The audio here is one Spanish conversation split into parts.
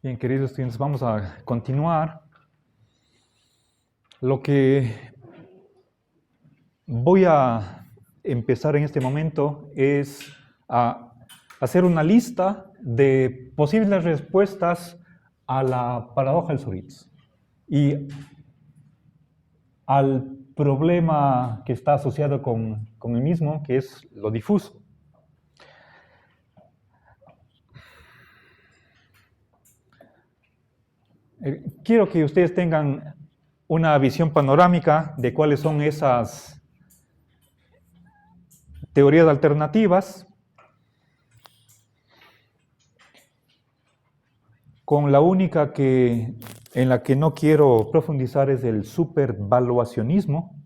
Bien, queridos estudiantes, vamos a continuar. Lo que voy a empezar en este momento es a hacer una lista de posibles respuestas a la paradoja del Zoritz y al problema que está asociado con el mismo, que es lo difuso. Quiero que ustedes tengan una visión panorámica de cuáles son esas teorías alternativas, con la única en la que no quiero profundizar es el supervaluacionismo.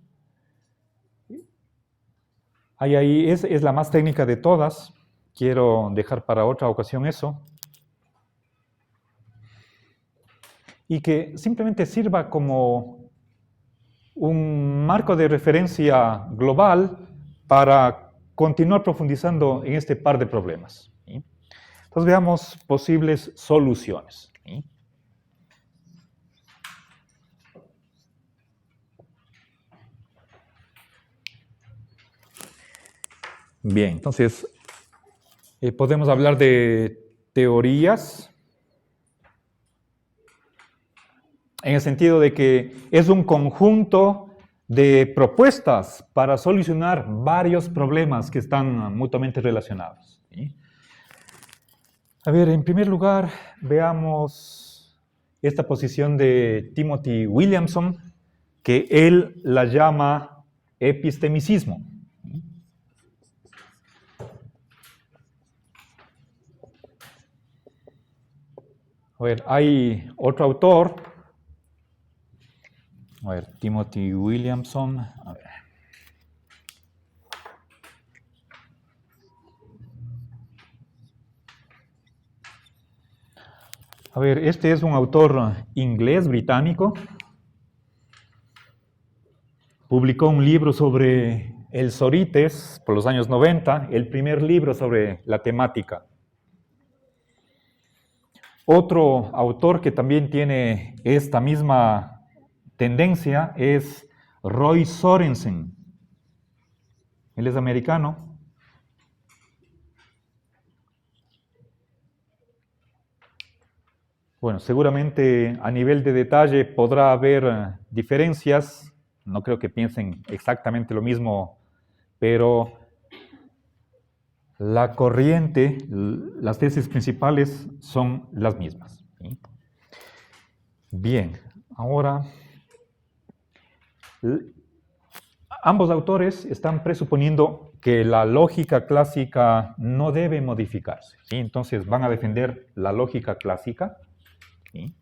Ahí es la más técnica de todas. Quiero dejar para otra ocasión eso. Y que simplemente sirva como un marco de referencia global para continuar profundizando en este par de problemas. ¿Sí? Entonces veamos posibles soluciones. ¿Sí? Bien, entonces podemos hablar de teorías en el sentido de que es un conjunto de propuestas para solucionar varios problemas que están mutuamente relacionados. ¿Sí? A ver, en primer lugar, veamos esta posición de Timothy Williamson, que él la llama epistemicismo. A ver, hay otro autor. A ver, Timothy Williamson. A ver. A ver, este es un autor inglés, británico. Publicó un libro sobre el Sorites por los años 90, el primer libro sobre la temática. Otro autor que también tiene esta misma tendencia es Roy Sorensen. Él es americano. Bueno, seguramente a nivel de detalle podrá haber diferencias. No creo que piensen exactamente lo mismo, pero la corriente, las tesis principales son las mismas. ¿Sí? Bien, ahora ambos autores están presuponiendo que la lógica clásica no debe modificarse. ¿Sí? Entonces van a defender la lógica clásica. ¿Sí?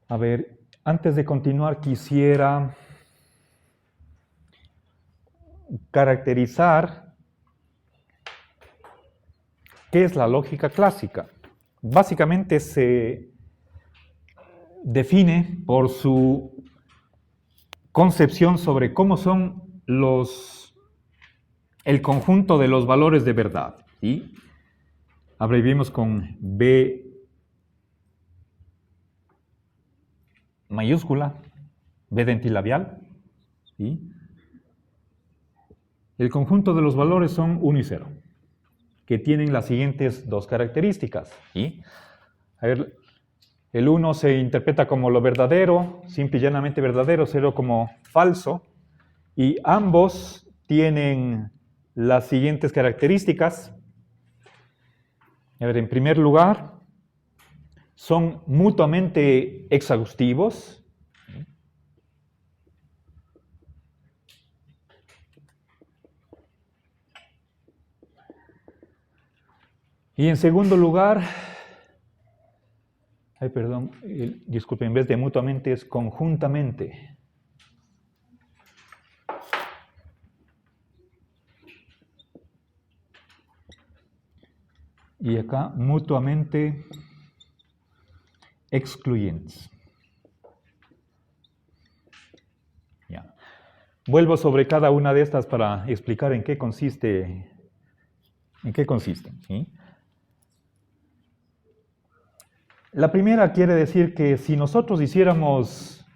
A ver, antes de continuar quisiera caracterizar qué es la lógica clásica. Básicamente se define por su concepción sobre cómo son el conjunto de los valores de verdad. ¿Sí? Abreviemos con B mayúscula, B dentilabial. ¿Sí? El conjunto de los valores son 1 y 0, que tienen las siguientes dos características. ¿Sí? A ver, el 1 se interpreta como lo verdadero, simple y llanamente verdadero, 0 como falso, y ambos tienen las siguientes características. A ver, en primer lugar, son mutuamente exhaustivos. Y en segundo lugar, disculpen, en vez de mutuamente es conjuntamente. Y acá mutuamente excluyentes. Ya. vuelvo sobre cada una de estas para explicar en qué consiste. ¿Sí? La primera quiere decir que si nosotros hiciéramos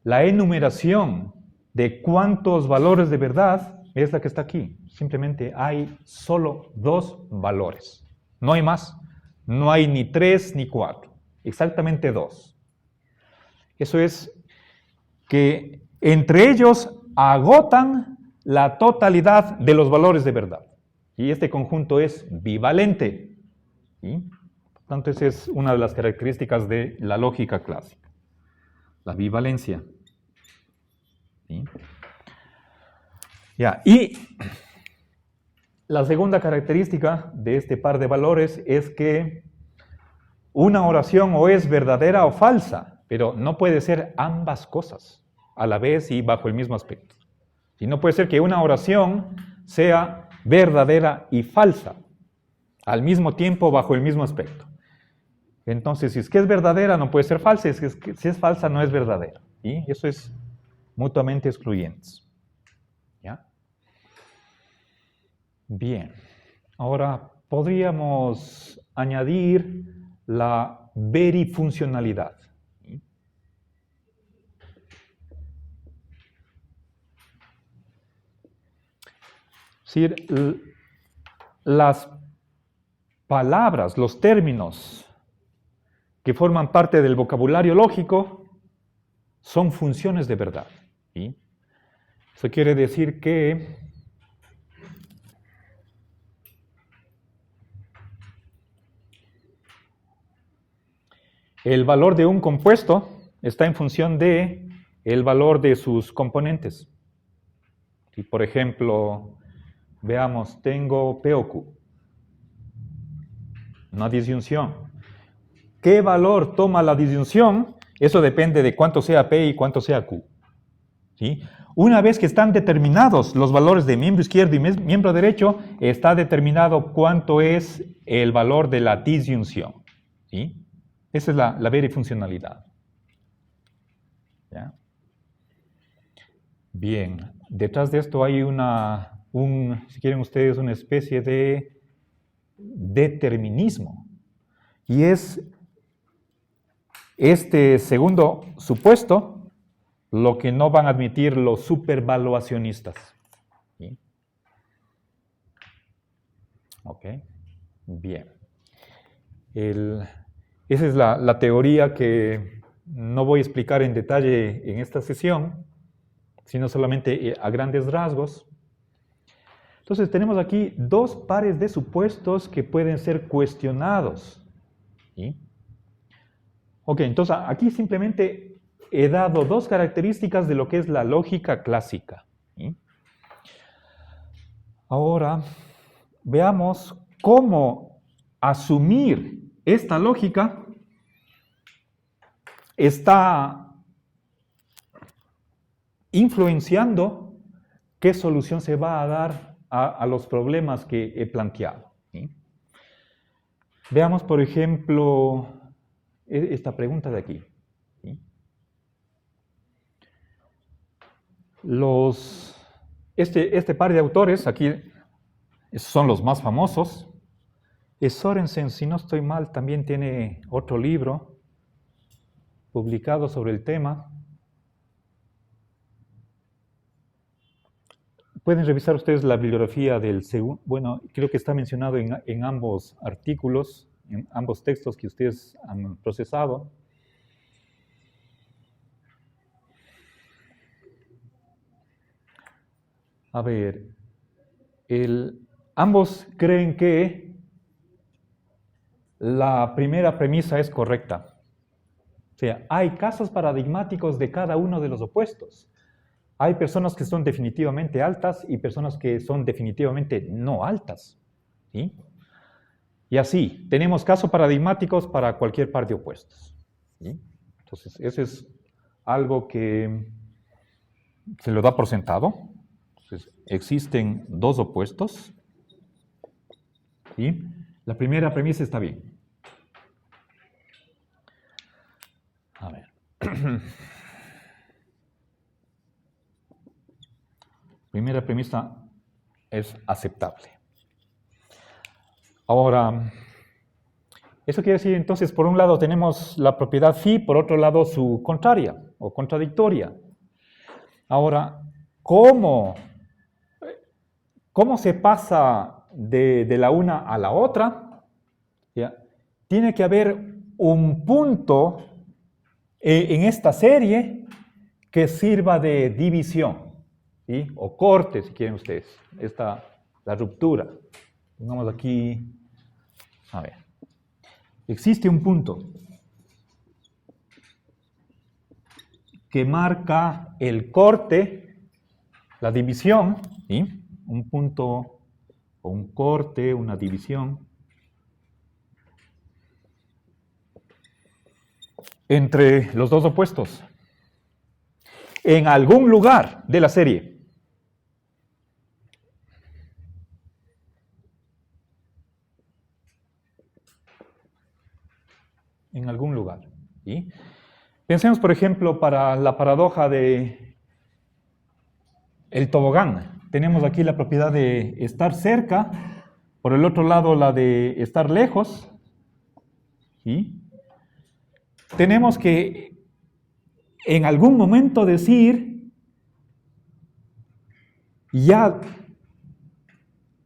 la enumeración de cuántos valores de verdad, es la que está aquí. Simplemente hay solo 2 valores. No hay más. No hay ni 3 ni 4. Exactamente 2. Eso es que entre ellos agotan la totalidad de los valores de verdad. Y este conjunto es bivalente. ¿Sí? Por tanto, esa es una de las características de la lógica clásica. La bivalencia. ¿Sí? Ya, y la segunda característica de este par de valores es que una oración o es verdadera o falsa, pero no puede ser ambas cosas a la vez y bajo el mismo aspecto. Y no puede ser que una oración sea verdadera y falsa al mismo tiempo bajo el mismo aspecto. Entonces, si es que es verdadera, no puede ser falsa, si es falsa, no es verdadera. Y eso es mutuamente excluyentes. ¿Ya? Bien. Ahora, podríamos añadir la verifuncionalidad. Es decir, las palabras, los términos que forman parte del vocabulario lógico son funciones de verdad. ¿Sí? Eso quiere decir que el valor de un compuesto está en función de el valor de sus componentes. Si, por ejemplo, veamos, tengo P o Q, una disyunción. ¿Qué valor toma la disyunción? Eso depende de cuánto sea P y cuánto sea Q. ¿Sí? Una vez que están determinados los valores de miembro izquierdo y miembro derecho, está determinado cuánto es el valor de la disyunción. ¿Sí? Esa es la verifuncionalidad. ¿Ya? Bien, detrás de esto hay si quieren ustedes, una especie de determinismo. Y es este segundo supuesto lo que no van a admitir los supervaluacionistas. ¿Sí? Ok, bien. Esa es la teoría que no voy a explicar en detalle en esta sesión, sino solamente a grandes rasgos. Entonces tenemos aquí 2 pares de supuestos que pueden ser cuestionados. ¿Sí? Ok, entonces aquí simplemente he dado 2 características de lo que es la lógica clásica. ¿Sí? Ahora veamos cómo asumir esta lógica está influenciando qué solución se va a dar a los problemas que he planteado. ¿Sí? Veamos, por ejemplo, esta pregunta de aquí. ¿Sí? Este par de autores, aquí son los más famosos. Sorensen, si no estoy mal, también tiene otro libro publicado sobre el tema. Pueden revisar ustedes la bibliografía del segundo, bueno, creo que está mencionado en ambos artículos, en ambos textos que ustedes han procesado. A ver, ambos creen que la primera premisa es correcta. O sea, hay casos paradigmáticos de cada uno de los opuestos. Hay personas que son definitivamente altas y personas que son definitivamente no altas. ¿Sí? Y así, tenemos casos paradigmáticos para cualquier par de opuestos. ¿Sí? Entonces, eso es algo que se lo da por sentado. Entonces, existen 2 opuestos. ¿Sí? La primera premisa está bien. A ver. Primera premisa es aceptable. Ahora, eso quiere decir, entonces, por un lado tenemos la propiedad phi, por otro lado su contraria o contradictoria. Ahora, ¿cómo se pasa de la una a la otra? ¿Ya? Tiene que haber un punto en esta serie que sirva de división, ¿sí? O corte, si quieren ustedes, la ruptura. Pongamos aquí, a ver, existe un punto que marca el corte, la división, ¿sí? Un punto o un corte, una división entre los dos opuestos en algún lugar de la serie. En algún lugar. ¿Sí? Pensemos, por ejemplo, para la paradoja de el tobogán. Tenemos aquí la propiedad de estar cerca, por el otro lado la de estar lejos. ¿Sí? Tenemos que en algún momento decir, ya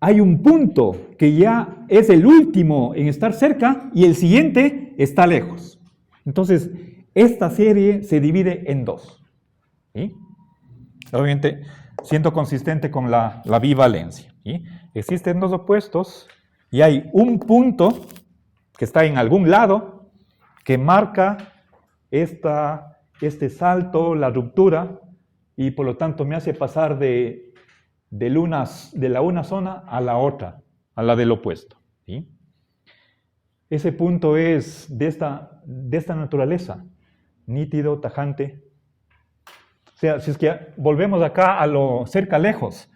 hay un punto que ya es el último en estar cerca y el siguiente está lejos. Entonces, esta serie se divide en dos. ¿Sí? Obviamente, siendo consistente con la bivalencia. ¿Sí? Existen dos opuestos y hay un punto que está en algún lado que marca este salto, la ruptura, y por lo tanto me hace pasar de la una zona a la otra, a la del opuesto. ¿Sí? Ese punto es de esta naturaleza, nítido, tajante. O sea, si es que volvemos acá a lo cerca lejos,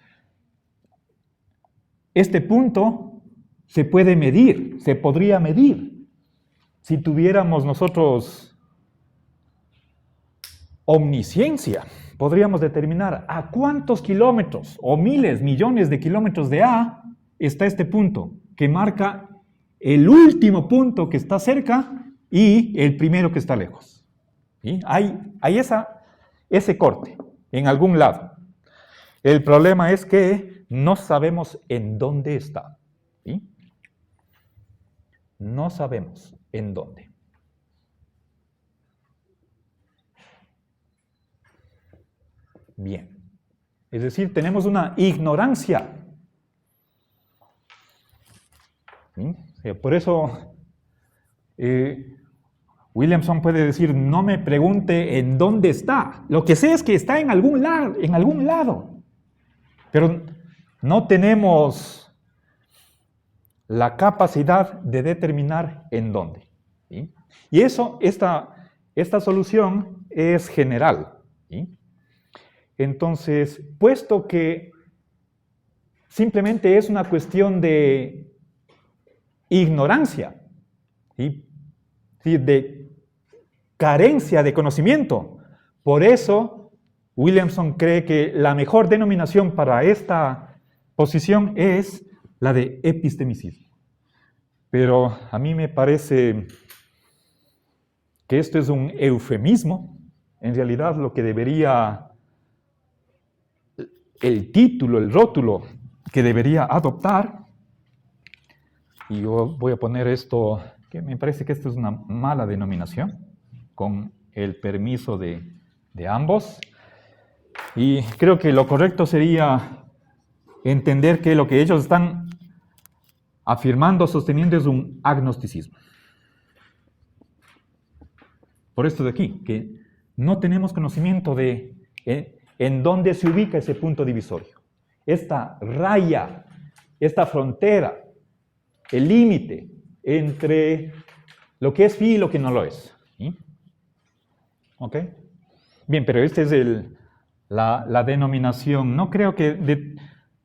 este punto se puede medir, se podría medir. Si tuviéramos nosotros omnisciencia, podríamos determinar a cuántos kilómetros o miles, millones de kilómetros de A está este punto, que marca el último punto que está cerca y el primero que está lejos. ¿Sí? Hay ese corte en algún lado. El problema es que no sabemos en dónde está. ¿Sí? No sabemos en dónde. Bien. Es decir, tenemos una ignorancia. ¿Sí? Por eso Williamson puede decir, no me pregunte en dónde está. Lo que sé es que está en algún lado. Pero no tenemos la capacidad de determinar en dónde. ¿Sí? Y esta solución es general. ¿Sí? Entonces, puesto que simplemente es una cuestión de ignorancia, ¿sí? De carencia de conocimiento, por eso Williamson cree que la mejor denominación para esta posición es la de epistemicismo. Pero a mí me parece que esto es un eufemismo. En realidad lo que debería, el título, el rótulo que debería adoptar, y yo voy a poner esto, que me parece que esto es una mala denominación, con el permiso de ambos, y creo que lo correcto sería entender que lo que ellos están afirmando, sosteniendo, es un agnosticismo. Por esto de aquí, que no tenemos conocimiento de en dónde se ubica ese punto divisorio. Esta raya, esta frontera, el límite entre lo que es phi y lo que no lo es. ¿Sí? ¿Ok? Bien, pero esta es la denominación. No creo que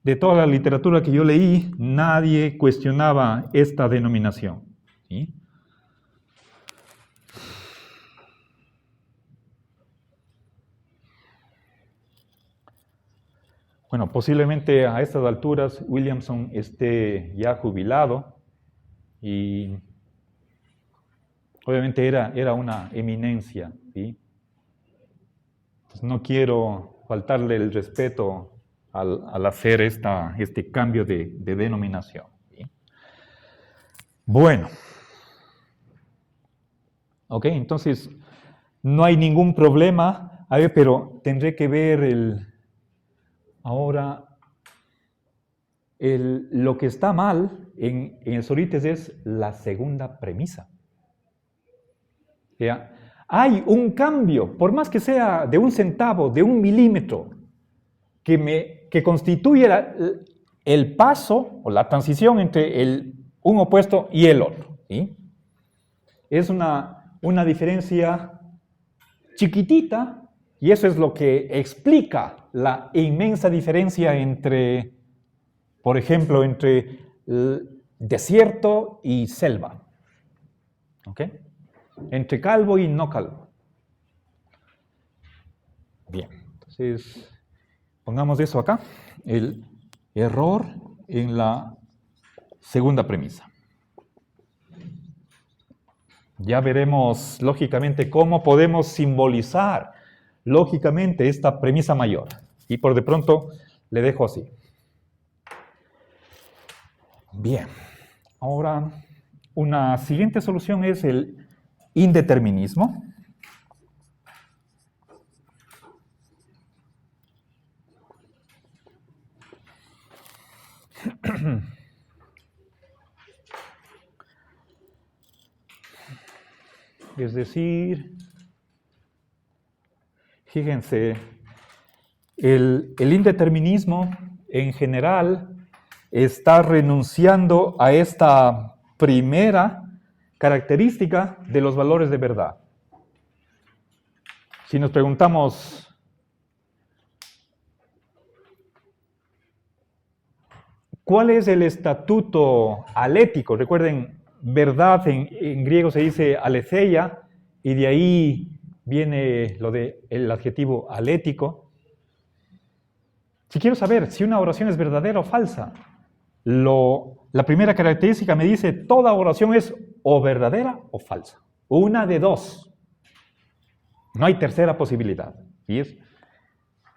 de toda la literatura que yo leí, nadie cuestionaba esta denominación. ¿Sí? Bueno, posiblemente a estas alturas Williamson esté ya jubilado y obviamente era una eminencia, ¿sí? Entonces no quiero faltarle el respeto al hacer este cambio de denominación, ¿sí? Bueno. Ok, entonces no hay ningún problema. A ver, pero tendré que ver ahora lo que está mal en el Sorites es la segunda premisa. ¿Ya? Hay un cambio, por más que sea de 1 centavo, de 1 milímetro, que constituye el paso o la transición entre un opuesto y el otro, ¿sí? Es una diferencia chiquitita y eso es lo que explica la inmensa diferencia entre, por ejemplo, entre desierto y selva. ¿Ok? Entre calvo y no calvo. Bien, entonces pongamos eso acá. El error en la segunda premisa. Ya veremos lógicamente cómo podemos simbolizar lógicamente esta premisa mayor. Y por de pronto le dejo así. Bien, ahora una siguiente solución es el indeterminismo. Es decir, fíjense, el indeterminismo en general está renunciando a esta primera característica de los valores de verdad. Si nos preguntamos, ¿cuál es el estatuto alético? Recuerden, verdad en griego se dice aletheia, y de ahí viene el adjetivo alético. Si quiero saber si una oración es verdadera o falsa, la primera característica me dice toda oración es o verdadera o falsa. Una de dos. No hay tercera posibilidad. ¿Sí?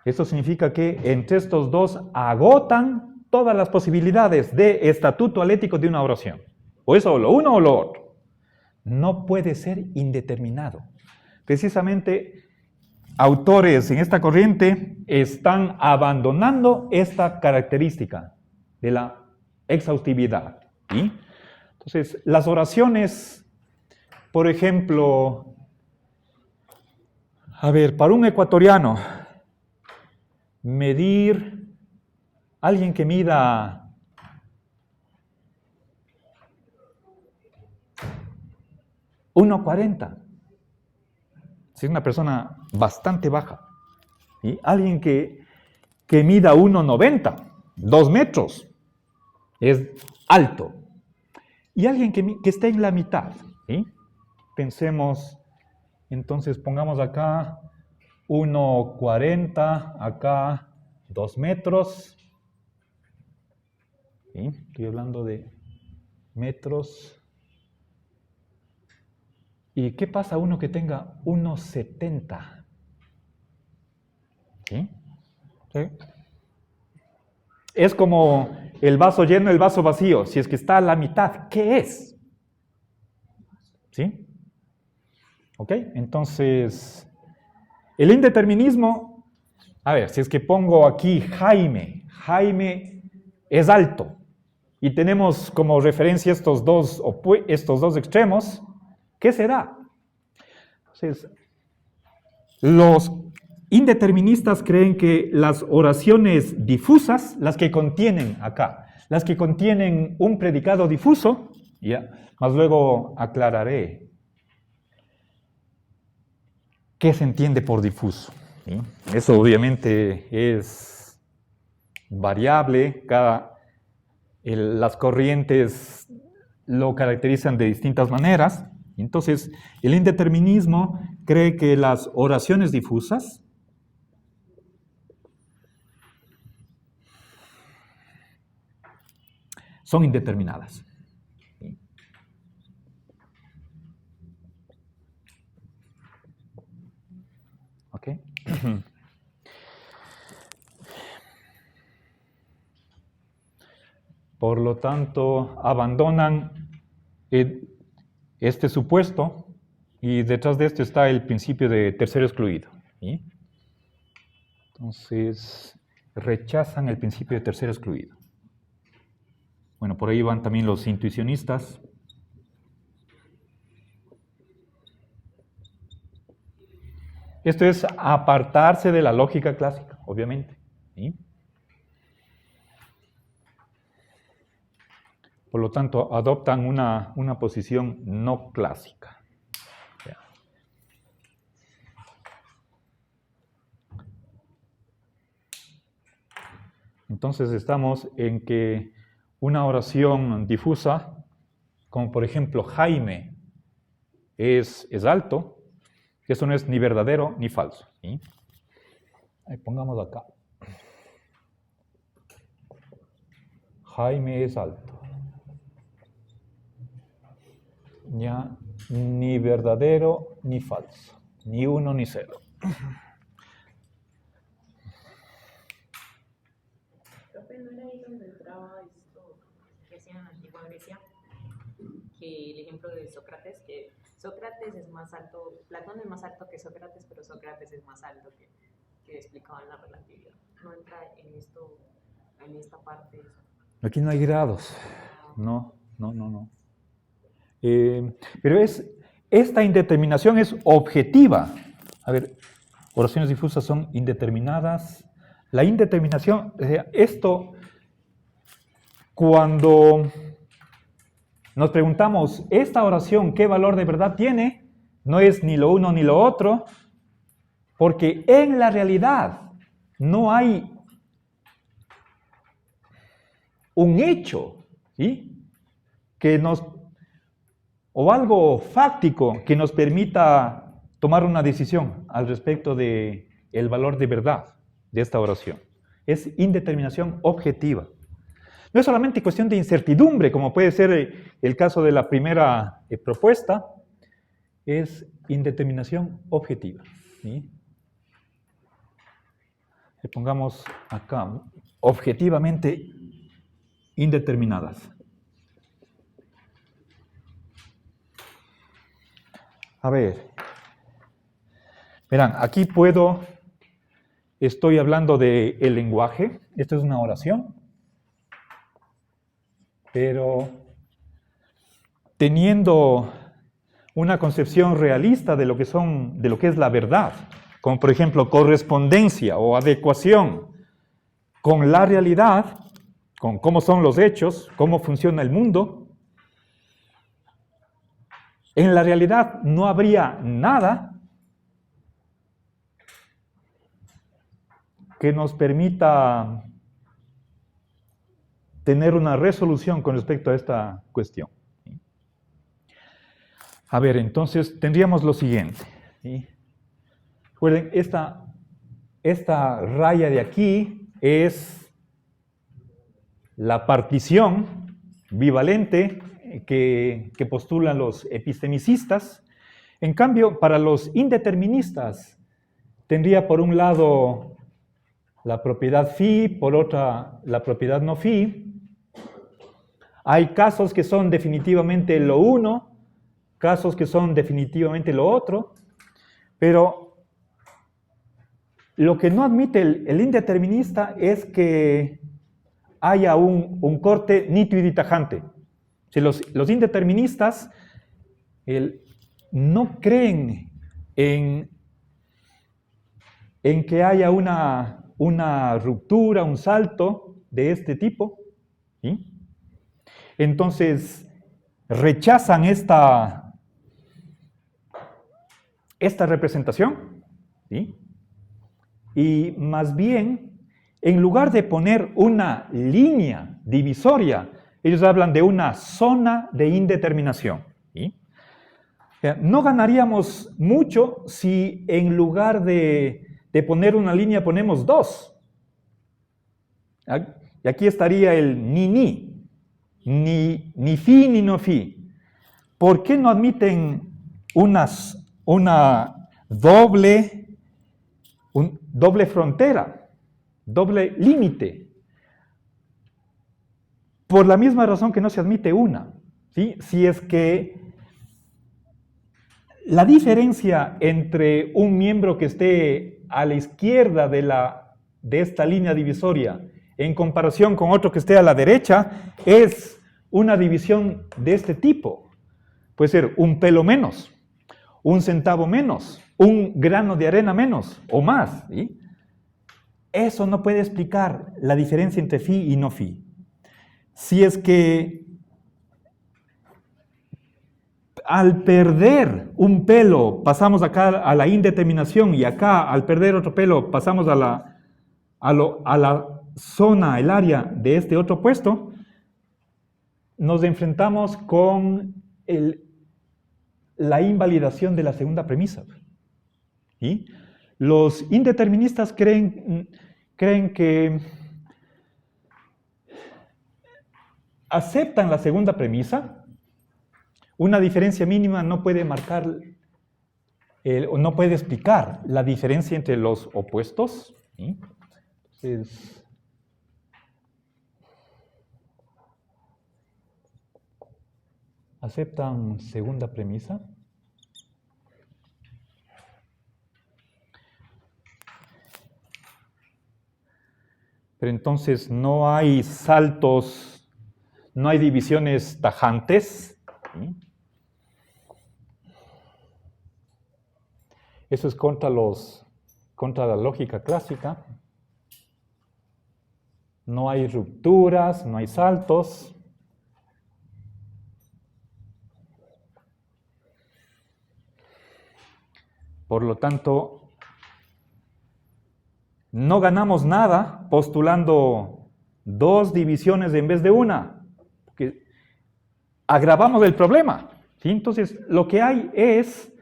Esto significa que entre estos dos agotan todas las posibilidades de estatuto alético de una oración. O es o lo uno o lo otro. No puede ser indeterminado. Precisamente, autores en esta corriente están abandonando esta característica de la exhaustividad. ¿Sí? Entonces, las oraciones, por ejemplo, a ver, para un ecuatoriano, medir, alguien que mida 1,40, es una persona bastante baja. ¿Sí? Alguien que mida 1,90, 2 metros, es alto. Y alguien que esté en la mitad. ¿Sí? Pensemos, entonces pongamos acá 1,40, acá 2 metros. ¿Sí? Estoy hablando de metros. ¿Y qué pasa a uno que tenga 1,70? ¿Sí? ¿Sí? Es como el vaso lleno, el vaso vacío. Si es que está a la mitad, ¿qué es? ¿Sí? ¿Ok? Entonces, el indeterminismo, a ver, si es que pongo aquí Jaime es alto, y tenemos como referencia estos dos extremos, ¿qué será? Entonces, los indeterministas creen que las oraciones difusas, las que contienen acá, las que contienen un predicado difuso, ya, más luego aclararé qué se entiende por difuso. ¿Sí? Eso obviamente es variable, las corrientes lo caracterizan de distintas maneras. Entonces, el indeterminismo cree que las oraciones difusas son indeterminadas. ¿Ok? Por lo tanto, abandonan este supuesto y detrás de esto está el principio de tercero excluido. ¿Sí? Entonces, rechazan el principio de tercero excluido. Bueno, por ahí van también los intuicionistas. Esto es apartarse de la lógica clásica, obviamente. ¿Sí? Por lo tanto, adoptan una posición no clásica. Entonces estamos en que una oración difusa, como por ejemplo Jaime, es alto, eso no es ni verdadero ni falso. ¿Sí? Ahí pongamos acá. Jaime es alto. Ya, ni verdadero ni falso, ni 1 ni 0. Profe, ¿no era ahí donde entraba esto que hacían en la antigua Grecia? Que el ejemplo de Sócrates, que Sócrates es más alto, Platón es más alto que Sócrates, pero Sócrates es más alto que explicaban la relatividad. ¿No entra en esto, en esta parte? Aquí no hay grados. No. Pero esta indeterminación es objetiva. A ver, oraciones difusas son indeterminadas. La indeterminación, esto, cuando nos preguntamos, ¿esta oración qué valor de verdad tiene? No es ni lo uno ni lo otro, porque en la realidad no hay un hecho, ¿sí? O algo fáctico que nos permita tomar una decisión al respecto de el valor de verdad de esta oración. Es indeterminación objetiva. No es solamente cuestión de incertidumbre, como puede ser el caso de la primera propuesta, es indeterminación objetiva. ¿Sí? Le pongamos acá, objetivamente indeterminadas. A ver, verán, aquí estoy hablando del lenguaje, esto es una oración, pero teniendo una concepción realista de lo que es la verdad, como por ejemplo correspondencia o adecuación con la realidad, con cómo son los hechos, cómo funciona el mundo. En la realidad no habría nada que nos permita tener una resolución con respecto a esta cuestión. A ver, entonces tendríamos lo siguiente. ¿Sí? Recuerden, esta raya de aquí es la partición bivalente que postulan los epistemicistas. En cambio, para los indeterministas, tendría por un lado la propiedad phi, por otra la propiedad no phi. Hay casos que son definitivamente lo uno, casos que son definitivamente lo otro, pero lo que no admite el indeterminista es que haya un corte nítido y tajante. Si los indeterministas no creen en que haya una ruptura, un salto de este tipo, ¿sí? Entonces rechazan esta representación, ¿sí? Y más bien, en lugar de poner una línea divisoria, ellos hablan de una zona de indeterminación. ¿Sí? No ganaríamos mucho si en lugar de poner una línea ponemos dos. Y aquí estaría el ni-ni. ni fi ni no fi. ¿Por qué no admiten una doble frontera, doble límite? Por la misma razón que no se admite una, ¿sí? Si es que la diferencia entre un miembro que esté a la izquierda de esta línea divisoria en comparación con otro que esté a la derecha es una división de este tipo. Puede ser un pelo menos, un centavo menos, un grano de arena menos o más, ¿sí? Eso no puede explicar la diferencia entre fi y no fi. Si es que al perder un pelo pasamos acá a la indeterminación y acá al perder otro pelo pasamos a la zona, el área de este otro puesto, nos enfrentamos con la invalidación de la segunda premisa. ¿Sí? Los indeterministas creen que aceptan la segunda premisa. Una diferencia mínima no puede marcar, no puede explicar la diferencia entre los opuestos. ¿Sí? Entonces, aceptan segunda premisa. Pero entonces no hay saltos, no hay divisiones tajantes. ¿Sí? Eso es contra la lógica clásica. No hay rupturas, no hay saltos. Por lo tanto, no ganamos nada postulando dos divisiones en vez de una, porque agravamos el problema. ¿Sí? Entonces, lo que hay es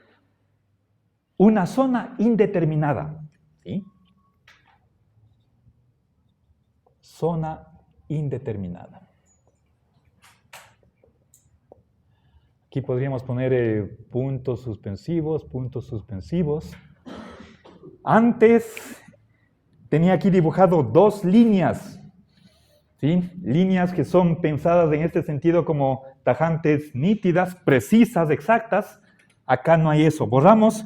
una zona indeterminada. ¿Sí? Zona indeterminada. Aquí podríamos poner puntos suspensivos, puntos suspensivos. Antes tenía aquí dibujado dos líneas, ¿sí? Líneas que son pensadas en este sentido como tajantes nítidas, precisas, exactas. Acá no hay eso. Borramos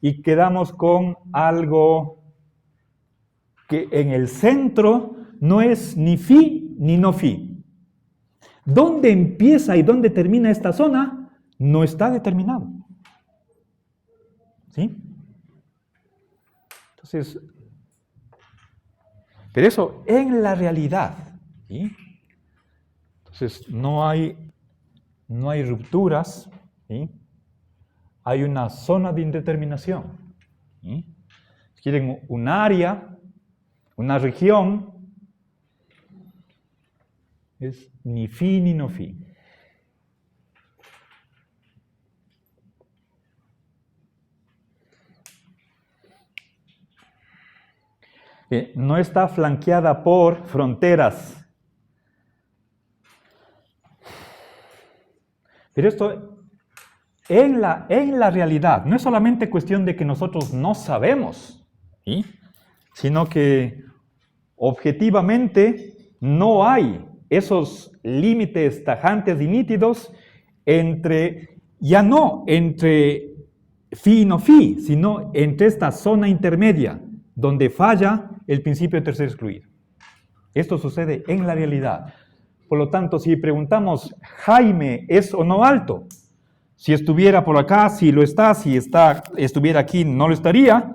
y quedamos con algo que en el centro no es ni fi ni no fi. ¿Dónde empieza y dónde termina esta zona? No está determinado. ¿Sí? Entonces, pero eso en la realidad. ¿Sí? Entonces, no hay rupturas. ¿Sí? Hay una zona de indeterminación. ¿Sí? Si quieren un área, una región, es ni fi ni no fi. No está flanqueada por fronteras. Pero esto, en la realidad, no es solamente cuestión de que nosotros no sabemos, ¿sí? Sino que objetivamente no hay esos límites tajantes y nítidos ya no entre fi y no fi, sino entre esta zona intermedia, donde falla el principio de tercer excluido. Esto sucede en la realidad. Por lo tanto, si preguntamos, ¿Jaime es o no alto? Si estuviera por acá, sí lo está. Si estuviera aquí, no lo estaría.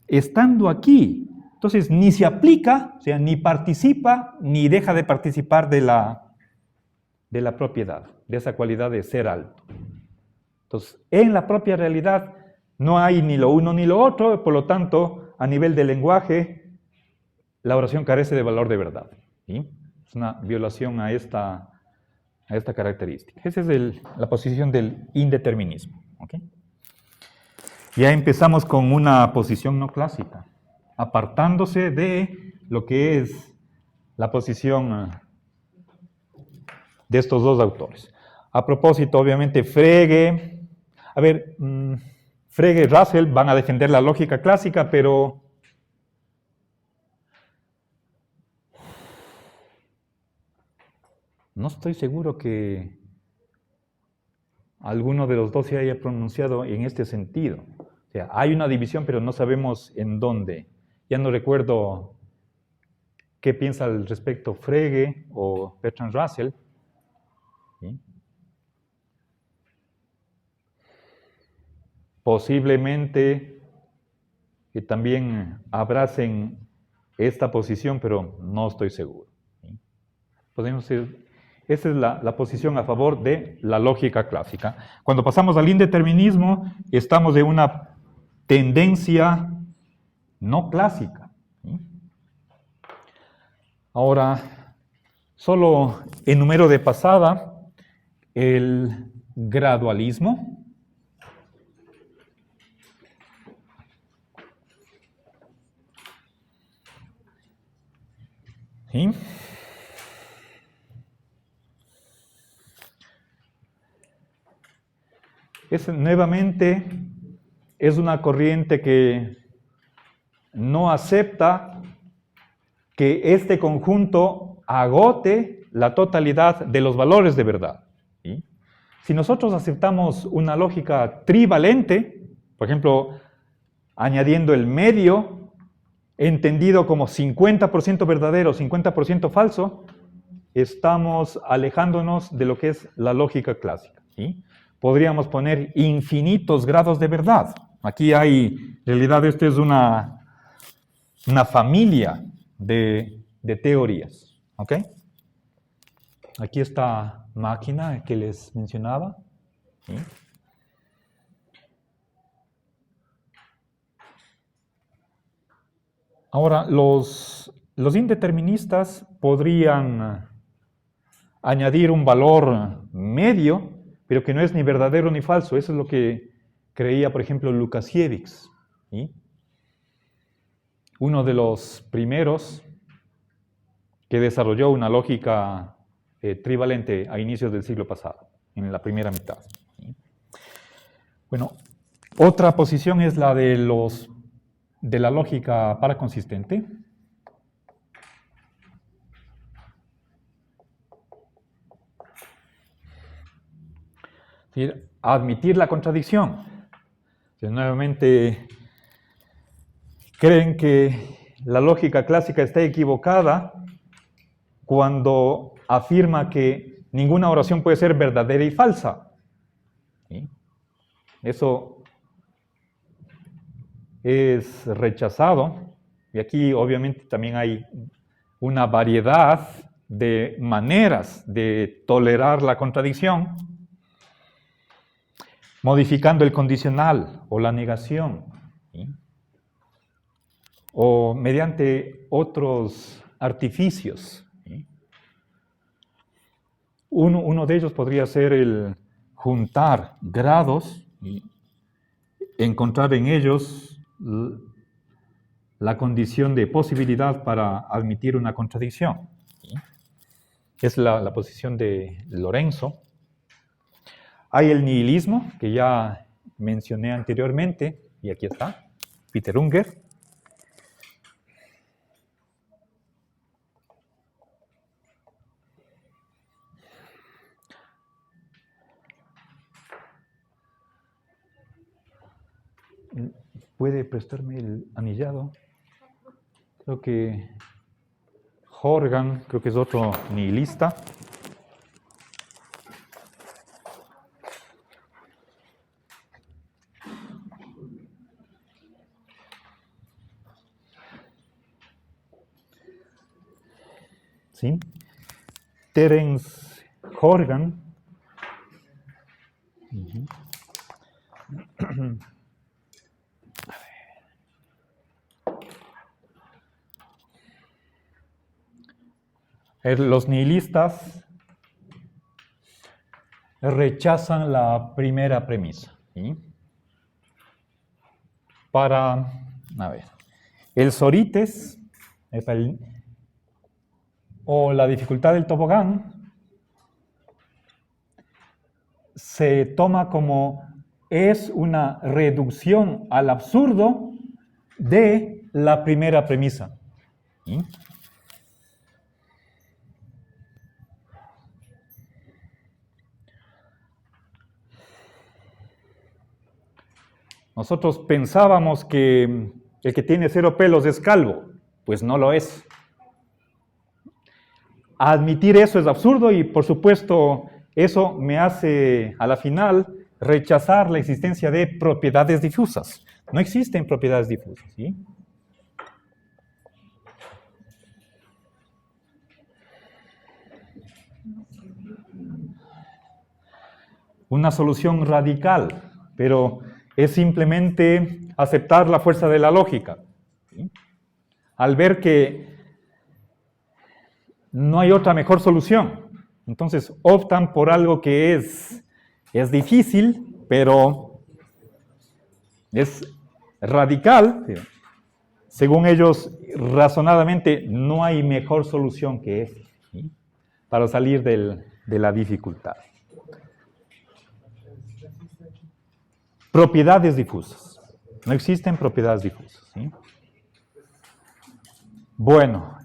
Estando aquí, entonces ni se aplica, o sea, ni participa, ni deja de participar de la propiedad, de esa cualidad de ser alto. Entonces, en la propia realidad no hay ni lo uno ni lo otro, por lo tanto, a nivel de lenguaje, la oración carece de valor de verdad. ¿Sí? Es una violación a esta característica. Esa es la posición del indeterminismo. ¿Okay? Ya empezamos con una posición no clásica, apartándose de lo que es la posición de estos dos autores. A propósito, obviamente, Frege y Russell van a defender la lógica clásica, pero no estoy seguro que alguno de los dos se haya pronunciado en este sentido. O sea, hay una división, pero no sabemos en dónde. Ya no recuerdo qué piensa al respecto Frege o Bertrand Russell. ¿Sí? Posiblemente que también abracen esta posición, pero no estoy seguro. ¿Sí? Podemos decir, esa es la posición a favor de la lógica clásica. Cuando pasamos al indeterminismo, estamos en una tendencia no clásica. ¿Sí? Ahora, solo en número de pasada, el gradualismo. ¿Sí? Nuevamente es una corriente que no acepta que este conjunto agote la totalidad de los valores de verdad. ¿Sí? Si nosotros aceptamos una lógica trivalente, por ejemplo, añadiendo el medio, entendido como 50% verdadero, 50% falso, estamos alejándonos de lo que es la lógica clásica. ¿Sí? Podríamos poner infinitos grados de verdad. Aquí hay, en realidad, esta es una familia de teorías. ¿Ok? Aquí esta máquina que les mencionaba. ¿Sí? Ahora, los indeterministas podrían añadir un valor medio, pero que no es ni verdadero ni falso. Eso es lo que creía, por ejemplo, Lukasiewicz. ¿Sí? Uno de los primeros que desarrolló una lógica trivalente a inicios del siglo pasado, en la primera mitad. ¿Sí? Bueno, otra posición es la de la lógica paraconsistente. ¿Sí? Admitir la contradicción. Entonces, nuevamente, creen que la lógica clásica está equivocada cuando afirma que ninguna oración puede ser verdadera y falsa. ¿Sí? Eso es rechazado. Y aquí obviamente también hay una variedad de maneras de tolerar la contradicción, modificando el condicional o la negación, ¿sí? O mediante otros artificios. ¿Sí? Uno de ellos podría ser el juntar grados y encontrar en ellos la condición de posibilidad para admitir una contradicción. ¿Sí? Es la posición de Lorenzo. Hay el nihilismo, que ya mencioné anteriormente, y aquí está, Peter Unger. ¿Puede prestarme el anillado? Creo que Horgan, creo que es otro nihilista. ¿Sí? Terence Horgan. Los nihilistas rechazan la primera premisa. ¿Sí? El Sorites o la dificultad del tobogán se toma como es una reducción al absurdo de la primera premisa. ¿Sí? Nosotros pensábamos que el que tiene 0 pelos es calvo, pues no lo es. Admitir eso es absurdo y, por supuesto, eso me hace, a la final, rechazar la existencia de propiedades difusas. No existen propiedades difusas, ¿sí? Una solución radical, pero es simplemente aceptar la fuerza de la lógica, ¿sí? Al ver que no hay otra mejor solución, entonces optan por algo que es difícil, pero es radical. Según ellos, razonadamente, no hay mejor solución que esta, ¿sí? Para salir de la dificultad. Propiedades difusas. No existen propiedades difusas, ¿sí? Bueno,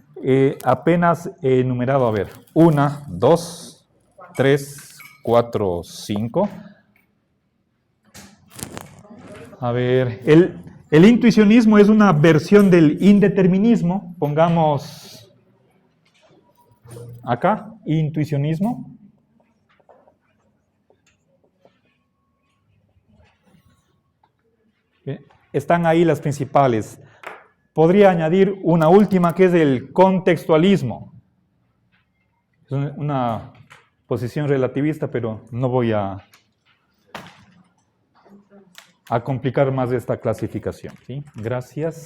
apenas he enumerado, a ver, 1, 2, 3, 4, 5. A ver, el intuicionismo es una versión del indeterminismo. Pongamos acá, intuicionismo. Están ahí las principales. Podría añadir una última que es el contextualismo. Es una posición relativista, pero no voy a complicar más esta clasificación, ¿sí? Gracias.